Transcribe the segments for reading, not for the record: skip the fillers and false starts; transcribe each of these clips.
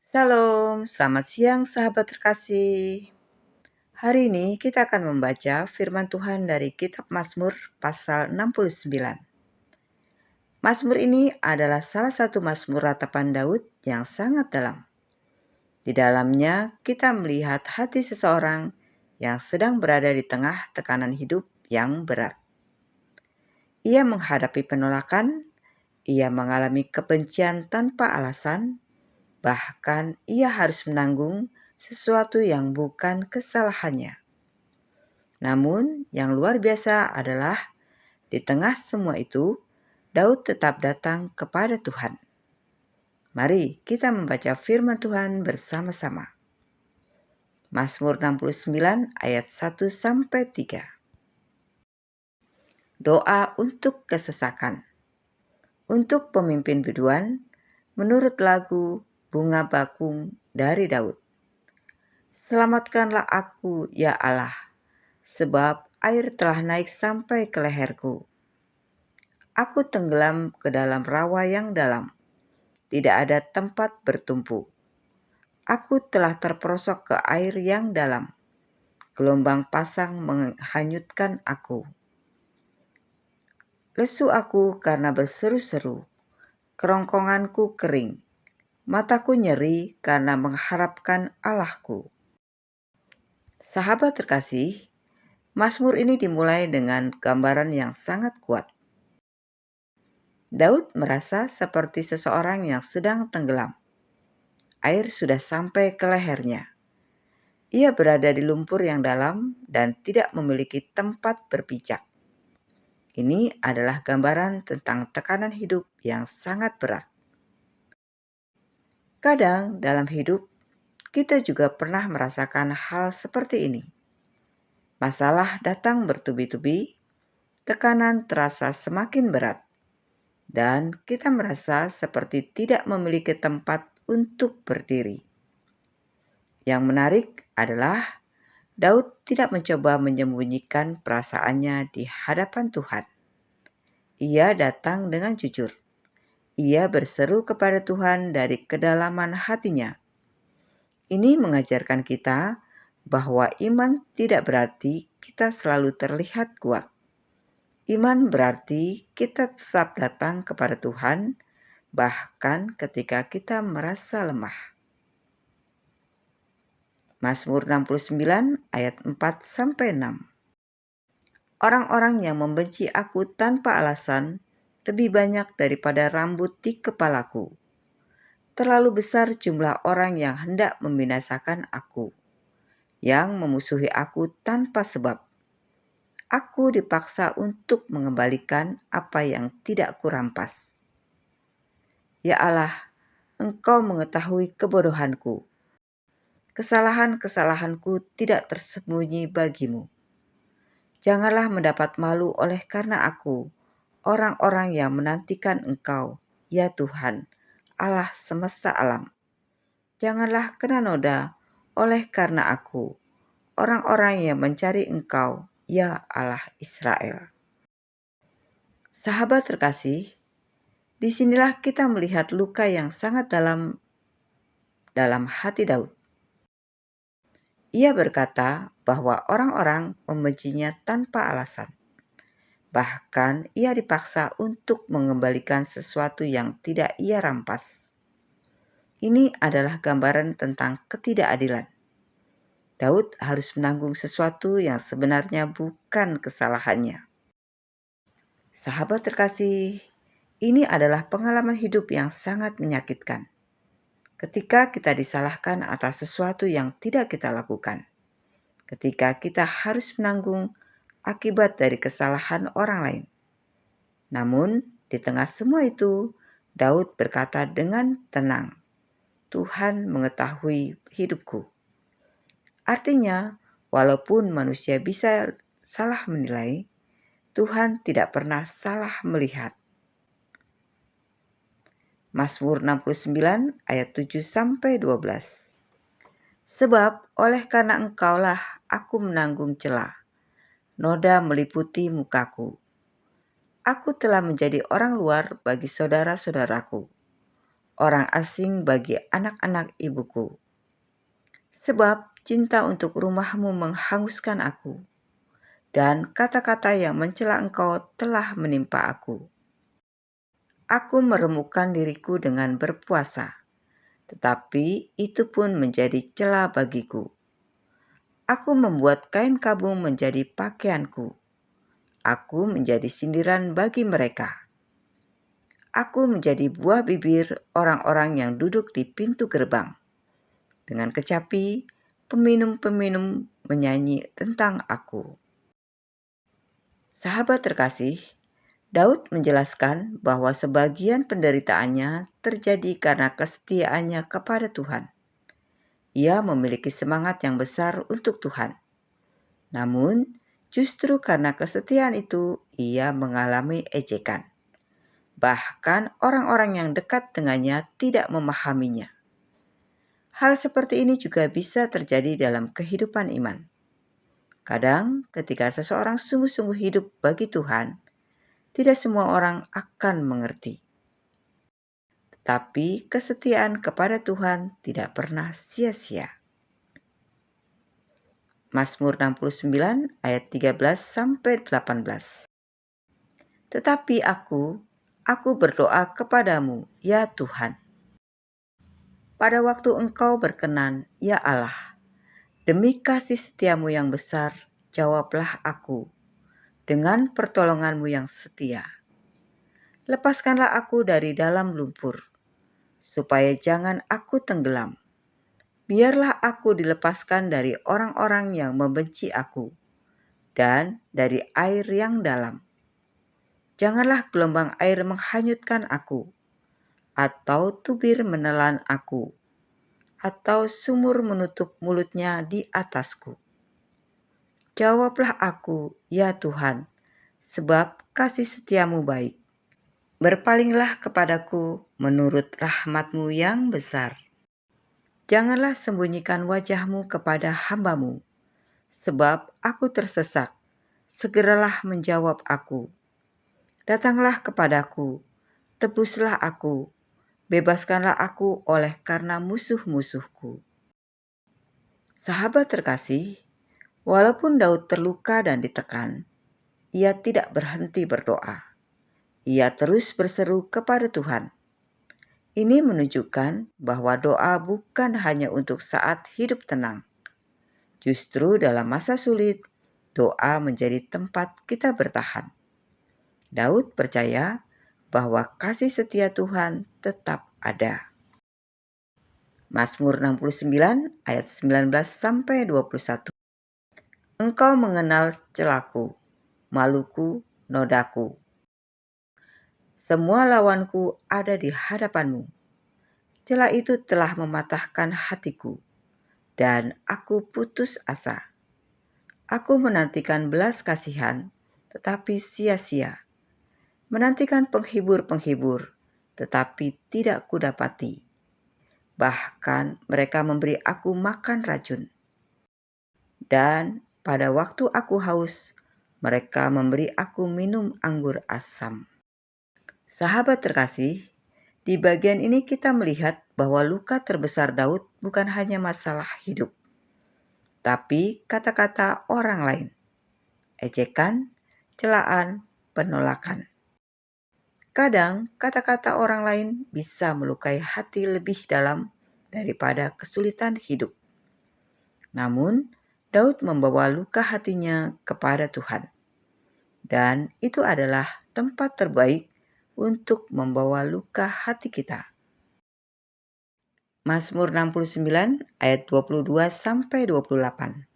Salam, selamat siang sahabat terkasih. Hari ini kita akan membaca firman Tuhan dari kitab Mazmur pasal 69. Mazmur ini adalah salah satu mazmur ratapan Daud yang sangat dalam. Di dalamnya kita melihat hati seseorang yang sedang berada di tengah tekanan hidup yang berat. Ia menghadapi penolakan, ia mengalami kebencian tanpa alasan, bahkan ia harus menanggung sesuatu yang bukan kesalahannya. Namun, yang luar biasa adalah di tengah semua itu, Daud tetap datang kepada Tuhan. Mari kita membaca firman Tuhan bersama-sama. Mazmur 69 ayat 1-3. Doa untuk kesesakan. Untuk pemimpin biduan, menurut lagu Bunga Bakung dari Daud. Selamatkanlah aku, ya Allah, sebab air telah naik sampai ke leherku. Aku tenggelam ke dalam rawa yang dalam, tidak ada tempat bertumpu. Aku telah terperosok ke air yang dalam, gelombang pasang menghanyutkan aku. Lesu aku karena berseru-seru, kerongkonganku kering, mataku nyeri karena mengharapkan Allahku. Sahabat terkasih, Mazmur ini dimulai dengan gambaran yang sangat kuat. Daud merasa seperti seseorang yang sedang tenggelam. Air sudah sampai ke lehernya. Ia berada di lumpur yang dalam dan tidak memiliki tempat berpijak. Ini adalah gambaran tentang tekanan hidup yang sangat berat. Kadang dalam hidup, kita juga pernah merasakan hal seperti ini. Masalah datang bertubi-tubi, tekanan terasa semakin berat, dan kita merasa seperti tidak memiliki tempat untuk berdiri. Yang menarik adalah Daud tidak mencoba menyembunyikan perasaannya di hadapan Tuhan. Ia datang dengan jujur. Ia berseru kepada Tuhan dari kedalaman hatinya. Ini mengajarkan kita bahwa iman tidak berarti kita selalu terlihat kuat. Iman berarti kita tetap datang kepada Tuhan, bahkan ketika kita merasa lemah. Mazmur 69 ayat 4-6. Orang-orang yang membenci aku tanpa alasan lebih banyak daripada rambut di kepalaku. Terlalu besar jumlah orang yang hendak membinasakan aku, yang memusuhi aku tanpa sebab. Aku dipaksa untuk mengembalikan apa yang tidak kurampas. Ya Allah, Engkau mengetahui kebodohanku. Kesalahan-kesalahanku tidak tersembunyi bagimu. Janganlah mendapat malu oleh karena aku, orang-orang yang menantikan Engkau, ya Tuhan, Allah semesta alam. Janganlah kena noda oleh karena aku, orang-orang yang mencari Engkau, ya Allah Israel. Sahabat terkasih, disinilah kita melihat luka yang sangat dalam hati Daud. Ia berkata bahwa orang-orang membencinya tanpa alasan. Bahkan ia dipaksa untuk mengembalikan sesuatu yang tidak ia rampas. Ini adalah gambaran tentang ketidakadilan. Daud harus menanggung sesuatu yang sebenarnya bukan kesalahannya. Sahabat terkasih, ini adalah pengalaman hidup yang sangat menyakitkan. Ketika kita disalahkan atas sesuatu yang tidak kita lakukan. Ketika kita harus menanggung akibat dari kesalahan orang lain. Namun, di tengah semua itu, Daud berkata dengan tenang, Tuhan mengetahui hidupku. Artinya, walaupun manusia bisa salah menilai, Tuhan tidak pernah salah melihat. Mazmur 69 ayat 7-12. Sebab oleh karena Engkaulah aku menanggung celah, noda meliputi mukaku. Aku telah menjadi orang luar bagi saudara-saudaraku, orang asing bagi anak-anak ibuku. Sebab cinta untuk rumahmu menghanguskan aku, dan kata-kata yang mencela engkau telah menimpa aku. Aku meremukkan diriku dengan berpuasa, tetapi itu pun menjadi cela bagiku. Aku membuat kain kabung menjadi pakaianku. Aku menjadi sindiran bagi mereka. Aku menjadi buah bibir orang-orang yang duduk di pintu gerbang. Dengan kecapi, peminum-peminum menyanyi tentang aku. Sahabat terkasih, Daud menjelaskan bahwa sebagian penderitaannya terjadi karena kesetiaannya kepada Tuhan. Ia memiliki semangat yang besar untuk Tuhan. Namun, justru karena kesetiaan itu, ia mengalami ejekan. Bahkan orang-orang yang dekat dengannya tidak memahaminya. Hal seperti ini juga bisa terjadi dalam kehidupan iman. Kadang, ketika seseorang sungguh-sungguh hidup bagi Tuhan, tidak semua orang akan mengerti. Tetapi kesetiaan kepada Tuhan tidak pernah sia-sia. Mazmur 69 ayat 13-18. Tetapi aku berdoa kepadamu, ya Tuhan. Pada waktu Engkau berkenan, ya Allah, demi kasih setiamu yang besar, jawablah aku dengan pertolonganmu yang setia. Lepaskanlah aku dari dalam lumpur, supaya jangan aku tenggelam. Biarlah aku dilepaskan dari orang-orang yang membenci aku, dan dari air yang dalam. Janganlah gelombang air menghanyutkan aku, atau tubir menelan aku, atau sumur menutup mulutnya di atasku. Jawablah aku, ya Tuhan, sebab kasih setiamu baik. Berpalinglah kepadaku menurut rahmat-Mu yang besar. Janganlah sembunyikan wajah-Mu kepada hamba-Mu, sebab aku tersesak. Segeralah menjawab aku. Datanglah kepadaku, tebuslah aku, bebaskanlah aku oleh karena musuh-musuhku. Sahabat terkasih, walaupun Daud terluka dan ditekan, ia tidak berhenti berdoa. Ia terus berseru kepada Tuhan. Ini menunjukkan bahwa doa bukan hanya untuk saat hidup tenang. Justru dalam masa sulit, doa menjadi tempat kita bertahan. Daud percaya bahwa kasih setia Tuhan tetap ada. Mazmur 69 ayat 19-21. Engkau mengenal celaku, maluku, nodaku. Semua lawanku ada di hadapanmu. Celah itu telah mematahkan hatiku, dan aku putus asa. Aku menantikan belas kasihan, tetapi sia-sia. Menantikan penghibur-penghibur, tetapi tidak kudapati. Bahkan mereka memberi aku makan racun. Dan pada waktu aku haus, mereka memberi aku minum anggur asam. Sahabat terkasih, di bagian ini kita melihat bahwa luka terbesar Daud bukan hanya masalah hidup, tapi kata-kata orang lain, ejekan, celaan, penolakan. Kadang kata-kata orang lain bisa melukai hati lebih dalam daripada kesulitan hidup. Namun, Daud membawa luka hatinya kepada Tuhan. Dan itu adalah tempat terbaik untuk membawa luka hati kita. Mazmur 69 ayat 22-28.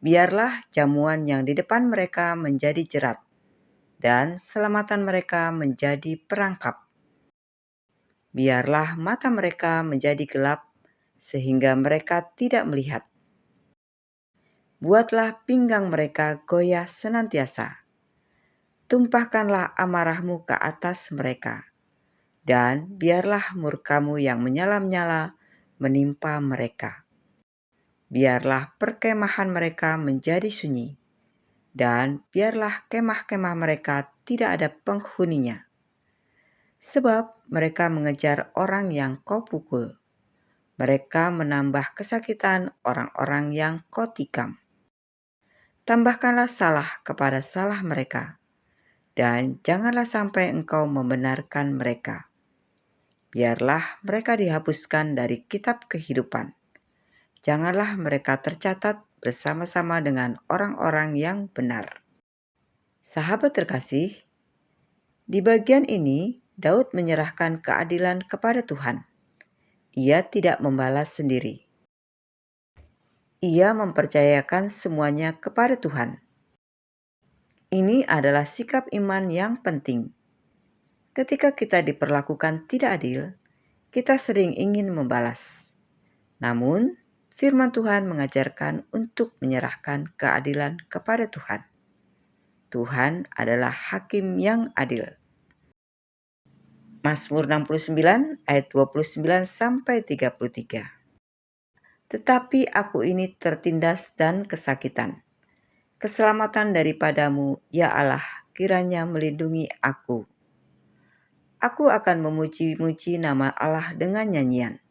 Biarlah jamuan yang di depan mereka menjadi jerat, dan selamatan mereka menjadi perangkap. Biarlah mata mereka menjadi gelap, sehingga mereka tidak melihat. Buatlah pinggang mereka goyah senantiasa. Tumpahkanlah amarahmu ke atas mereka, dan biarlah murkamu yang menyala-nyala menimpa mereka. Biarlah perkemahan mereka menjadi sunyi, dan biarlah kemah-kemah mereka tidak ada penghuninya. Sebab mereka mengejar orang yang kau pukul. Mereka menambah kesakitan orang-orang yang kau tikam. Tambahkanlah salah kepada salah mereka, dan janganlah sampai engkau membenarkan mereka. Biarlah mereka dihapuskan dari kitab kehidupan. Janganlah mereka tercatat bersama-sama dengan orang-orang yang benar. Sahabat terkasih, di bagian ini Daud menyerahkan keadilan kepada Tuhan. Ia tidak membalas sendiri. Ia mempercayakan semuanya kepada Tuhan. Ini adalah sikap iman yang penting. Ketika kita diperlakukan tidak adil, kita sering ingin membalas. Namun, firman Tuhan mengajarkan untuk menyerahkan keadilan kepada Tuhan. Tuhan adalah hakim yang adil. Mazmur 69 ayat 29 sampai 33. Tetapi aku ini tertindas dan kesakitan. Keselamatan daripadamu, ya Allah, kiranya melindungi aku. Aku akan memuji-muji nama Allah dengan nyanyian,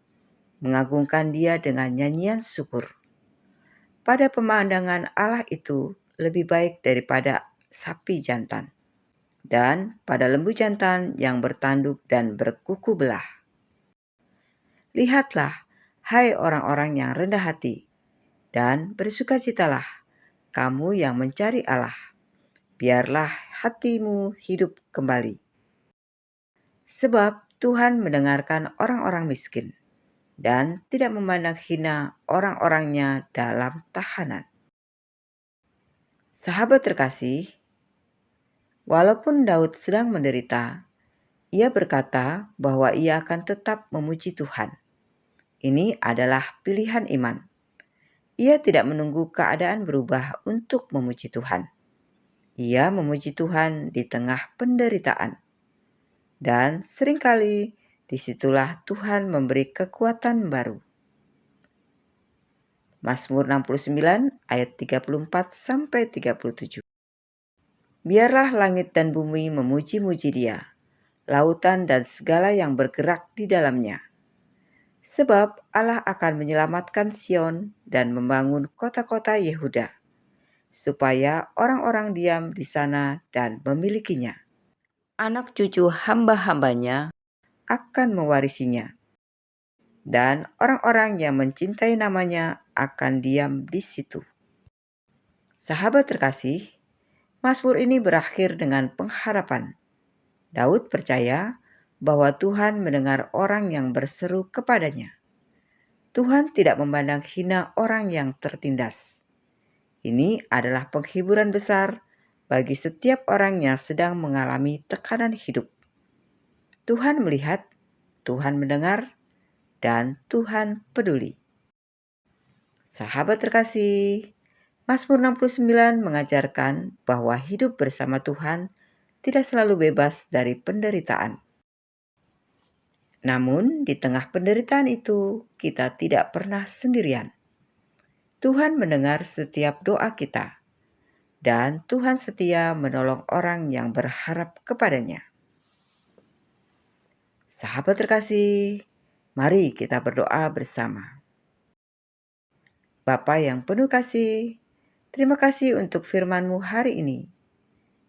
mengagungkan Dia dengan nyanyian syukur. Pada pemandangan Allah itu lebih baik daripada sapi jantan, dan pada lembu jantan yang bertanduk dan berkuku belah. Lihatlah, hai orang-orang yang rendah hati, dan bersukacitalah, kamu yang mencari Allah. Biarlah hatimu hidup kembali. Sebab Tuhan mendengarkan orang-orang miskin, dan tidak memandang hina orang-orangnya dalam tahanan. Sahabat terkasih, walaupun Daud sedang menderita, ia berkata bahwa ia akan tetap memuji Tuhan. Ini adalah pilihan iman. Ia tidak menunggu keadaan berubah untuk memuji Tuhan. Ia memuji Tuhan di tengah penderitaan. Dan seringkali disitulah Tuhan memberi kekuatan baru. Mazmur 69 ayat 34 sampai 37. Biarlah langit dan bumi memuji-muji Dia, lautan dan segala yang bergerak di dalamnya. Sebab Allah akan menyelamatkan Sion dan membangun kota-kota Yehuda, supaya orang-orang diam di sana dan memilikinya. Anak cucu hamba-hambanya akan mewarisinya, dan orang-orang yang mencintai namanya akan diam di situ. Sahabat terkasih, Mazmur ini berakhir dengan pengharapan. Daud percaya bahwa Tuhan mendengar orang yang berseru kepadanya. Tuhan tidak memandang hina orang yang tertindas. Ini adalah penghiburan besar bagi setiap orang yang sedang mengalami tekanan hidup. Tuhan melihat, Tuhan mendengar, dan Tuhan peduli. Sahabat terkasih, Mazmur 69 mengajarkan bahwa hidup bersama Tuhan tidak selalu bebas dari penderitaan. Namun, di tengah penderitaan itu, kita tidak pernah sendirian. Tuhan mendengar setiap doa kita, dan Tuhan setia menolong orang yang berharap kepadanya. Sahabat terkasih, mari kita berdoa bersama. Bapa yang penuh kasih, terima kasih untuk firman-Mu hari ini.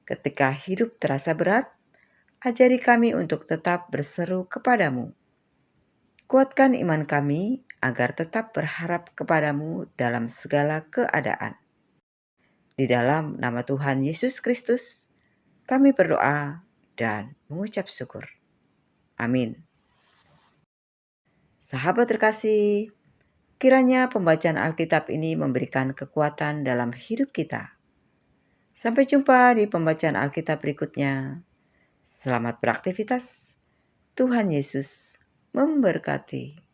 Ketika hidup terasa berat, ajari kami untuk tetap berseru kepadamu. Kuatkan iman kami agar tetap berharap kepadamu dalam segala keadaan. Di dalam nama Tuhan Yesus Kristus, kami berdoa dan mengucap syukur. Amin. Sahabat terkasih, kiranya pembacaan Alkitab ini memberikan kekuatan dalam hidup kita. Sampai jumpa di pembacaan Alkitab berikutnya. Selamat beraktivitas. Tuhan Yesus memberkati.